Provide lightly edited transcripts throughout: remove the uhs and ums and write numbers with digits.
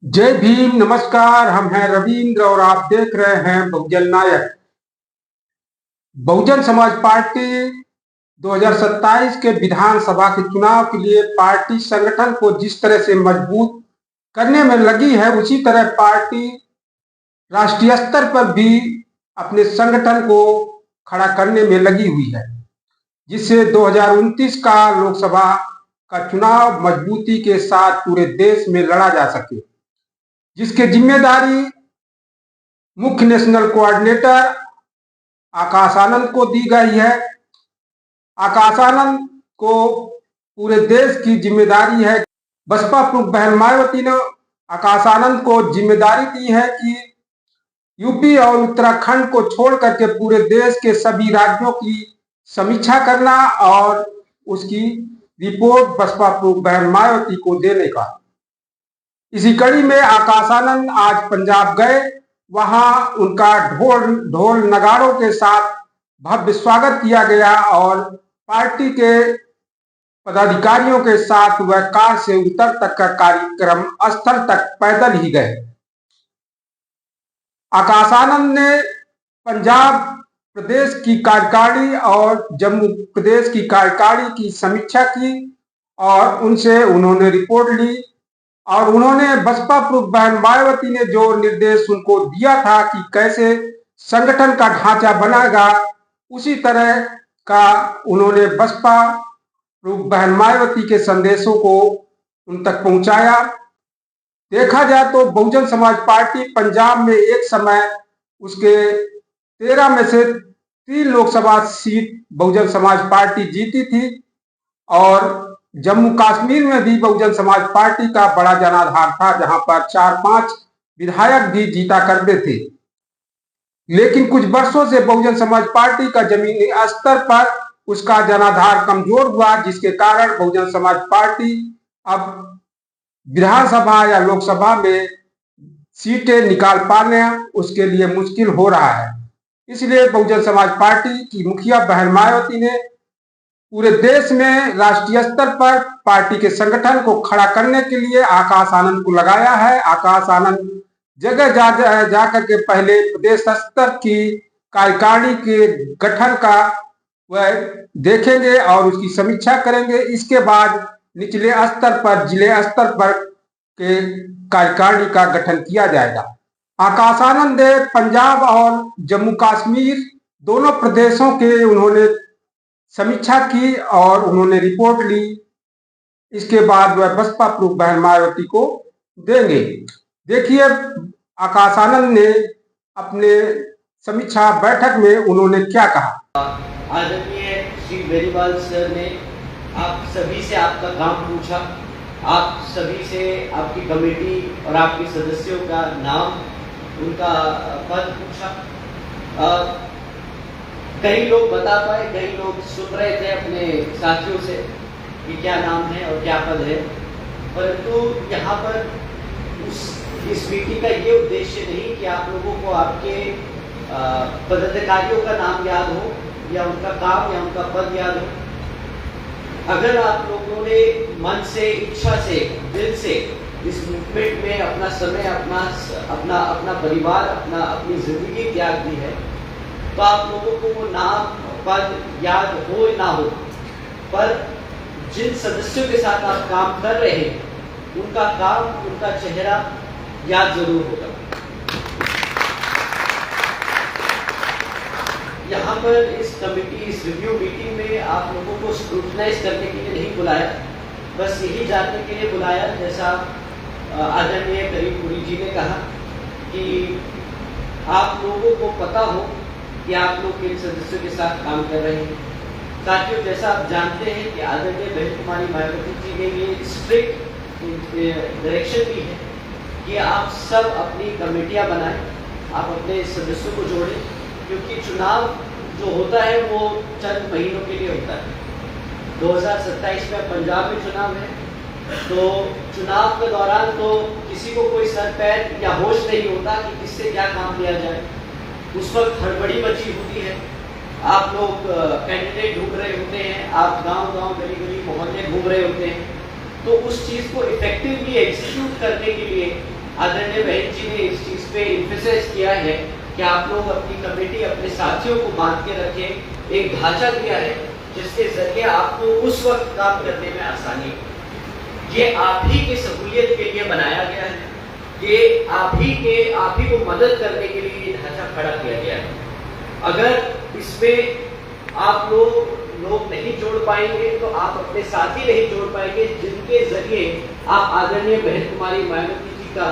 जय भीम। नमस्कार। हम हैं रविंद्र और आप देख रहे हैं बहुजन नायक। बहुजन समाज पार्टी 2027 के विधानसभा के चुनाव के लिए पार्टी संगठन को जिस तरह से मजबूत करने में लगी है, उसी तरह पार्टी राष्ट्रीय स्तर पर भी अपने संगठन को खड़ा करने में लगी हुई है, जिससे 2029 का लोकसभा का चुनाव मजबूती के साथ पूरे देश में लड़ा जा सके, जिसकी जिम्मेदारी मुख्य नेशनल कोऑर्डिनेटर आकाश आनंद को दी गई है। आकाश आनंद को पूरे देश की जिम्मेदारी है। बसपा प्रमुख बहन मायावती ने आकाश आनंद को जिम्मेदारी दी है कि यूपी और उत्तराखंड को छोड़ करके पूरे देश के सभी राज्यों की समीक्षा करना और उसकी रिपोर्ट बसपा प्रमुख बहन मायावती को देने का। इसी कड़ी में आकाश आनंद आज पंजाब गए। वहां उनका ढोल नगाड़ों के साथ भव्य स्वागत किया गया और पार्टी के पदाधिकारियों के साथ वह कार से उत्तर तक का कार्यक्रम स्थल तक पैदल ही गए। आकाश आनंद ने पंजाब प्रदेश की कार्यकारिणी और जम्मू प्रदेश की कार्यकारिणी की समीक्षा की और उनसे उन्होंने रिपोर्ट ली और उन्होंने बसपा प्रमुख बहन मायावती ने जो निर्देश उनको दिया था कि कैसे संगठन का ढांचा बनाएगा, उसी तरह का उन्होंने बसपा प्रमुख बहन मायावती के संदेशों को उन तक पहुंचाया। देखा जाए तो बहुजन समाज पार्टी पंजाब में एक समय उसके 13 में से 3 लोकसभा सीट बहुजन समाज पार्टी जीती थी और जम्मू कश्मीर में भी बहुजन समाज पार्टी का बड़ा जनाधार था, जहां पर 4-5 विधायक भी जीता करते थे। लेकिन कुछ वर्षों से बहुजन समाज पार्टी का जमीनी स्तर पर उसका जनाधार कमजोर हुआ, जिसके कारण बहुजन समाज पार्टी अब विधानसभा या लोकसभा में सीटें निकाल पाने उसके लिए मुश्किल हो रहा है। इसलिए बहुजन समाज पार्टी की मुखिया बहन मायावती ने पूरे देश में राष्ट्रीय स्तर पर पार्टी के संगठन को खड़ा करने के लिए आकाश आनंद को लगाया है। आकाश आनंद जगह जा करके पहले प्रदेश स्तर की कार्यकारिणी के गठन का वह देखेंगे और उसकी समीक्षा करेंगे। इसके बाद निचले स्तर पर, जिले स्तर पर के कार्यकारिणी का गठन किया जाएगा। आकाश आनंद ने पंजाब और जम्मू कश्मीर दोनों प्रदेशों के उन्होंने समीक्षा की और उन्होंने रिपोर्ट ली। इसके बाद वह बसपा प्रमुख बहन मायावती को देंगे। देखिए आकाश आनंद ने अपने समीक्षा बैठक में उन्होंने क्या कहा। आदरणीय श्री बेनीवाल सर ने आप सभी से आपका काम पूछा, आप सभी से आपकी कमेटी और आपके सदस्यों का नाम, उनका पद पूछा। कई लोग बता पाए, कई लोग सुन रहे थे अपने साथियों से कि क्या नाम है और क्या पद है, परंतु यहाँ पर इस मीटिंग का ये उद्देश्य नहीं कि आप लोगों को आपके पदाधिकारियों का नाम याद हो या उनका काम या उनका पद याद हो। अगर आप लोगों ने मन से, इच्छा से, दिल से इस मूवमेंट में अपना समय, अपना परिवार, अपनी जिंदगी त्याग दी है, तो आप लोगों को वो नाम, पद याद हो ना हो, पर जिन सदस्यों के साथ आप काम कर रहे हैं उनका काम, उनका चेहरा याद जरूर होगा। यहाँ पर इस कमेटी, इस रिव्यू मीटिंग में आप लोगों को स्क्रूटनाइज करने के लिए नहीं बुलाया, बस यही जानने के लिए बुलाया, जैसा आदरणीय करीमपुरी जी ने कहा, कि आप लोगों को पता हो कि आप लोग किन सदस्यों के साथ काम कर रहे हैं। साथियों, जैसा आप जानते हैं कि आदरणीय बहन कुमारी मायावती जी ने ये स्ट्रिक्ट डायरेक्शन दी है कि आप सब अपनी कमेटियां बनाएं, आप अपने सदस्यों को जोड़ें, क्योंकि चुनाव जो होता है वो चंद महीनों के लिए होता है। 2027 में पंजाब में चुनाव है, तो चुनाव के दौरान तो किसी को कोई सर पैर या होश नहीं होता कि किससे क्या काम लिया जाए। उस वक्त हड़बड़ी मची होती है, आप लोग कैंडिडेट ढूंढ रहे होते हैं, आप गांव-गांव, गली-गली, मोहल्ले घूम रहे होते हैं, तो उस चीज़ को इफेक्टिवली एग्जीक्यूट करने के लिए आदरणीय बहन जी ने इस चीज पे एम्फेसाइज किया है कि आप लोग अपनी कमेटी अपने साथियों को बांध के रखें, एक ढांचा दिया है जिसके जरिए आपको उस वक्त काम करने में आसानी हो। ये आप ही की सहूलियत के लिए बनाया गया है, ये आप ही को मदद करने के लिए ये ढांचा खड़ा किया गया है। अगर इसमें आप लोग नहीं जोड़ पाएंगे तो आप अपने साथी नहीं जोड़ पाएंगे जिनके जरिए आप आदरणीय बहन कुमारी मायावती जी का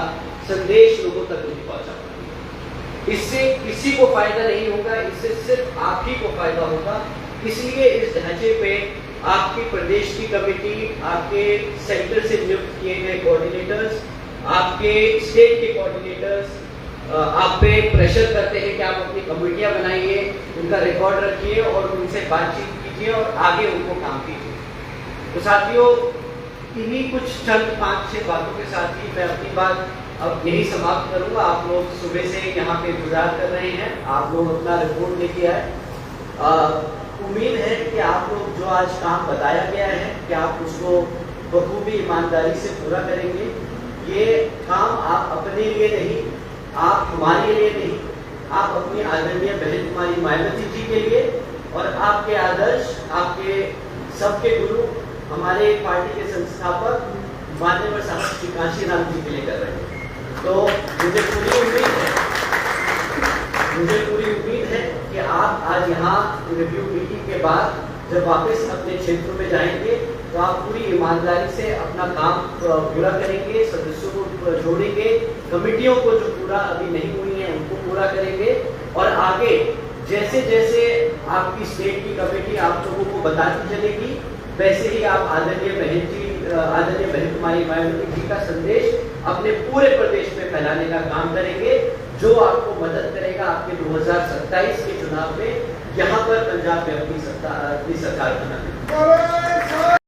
संदेश लोगों तक नहीं पहुंचा पाएंगे। इससे किसी को फायदा नहीं होगा, इससे सिर्फ आप ही को फायदा होगा। इसलिए इस ढांचे पे आपकी प्रदेश की कमेटी, आपके सेंटर से नियुक्त किए गए कोऑर्डिनेटर्स, आपके स्टेट के कोऑर्डिनेटर्स आप पे प्रेशर करते हैं कि आप अपनी कमेटियां बनाइए, उनका रिकॉर्ड रखिए और उनसे बातचीत कीजिए और आगे उनको काम कीजिए। तो साथियों, इन्हीं कुछ चंद 5-6 बातों के साथ ही मैं अपनी बात अब यही समाप्त करूंगा। आप लोग सुबह से यहाँ पे इंतजार कर रहे हैं, आप लोग अपना रिपोर्ट लेके आए। उम्मीद है कि आप लोग जो आज काम बताया गया है कि आप उसको बखूबी ईमानदारी से पूरा करेंगे। ये काम आप अपने लिए नहीं, आप हमारे लिए नहीं, आप अपनी आदरणीय बहन कुमारी मायावती जी के लिए और आपके आदर्श, आपके सबके गुरु, हमारे पार्टी के संस्थापक माननीय साहब श्री कांशीराम जी के लिए कर रहे हैं। तो मुझे पूरी उम्मीद है कि आप आज यहाँ रिव्यू मीटिंग के बाद जब वापस अपने क्षेत्र में जाएंगे तो आप पूरी ईमानदारी से अपना काम पूरा करेंगे, सदस्यों को जोड़ेंगे, कमेटियों को जो पूरा अभी नहीं हुई है उनको पूरा करेंगे और आगे जैसे जैसे आपकी स्टेट की कमेटी आप लोगों को बताती चलेगी वैसे ही आप आदरणीय बहन कुमारी मायावती जी का संदेश अपने पूरे प्रदेश में फैलाने का काम करेंगे, जो आपको मदद करेगा आपके 2027 के चुनाव में यहाँ पर पंजाब में अपनी सरकार बनाने में।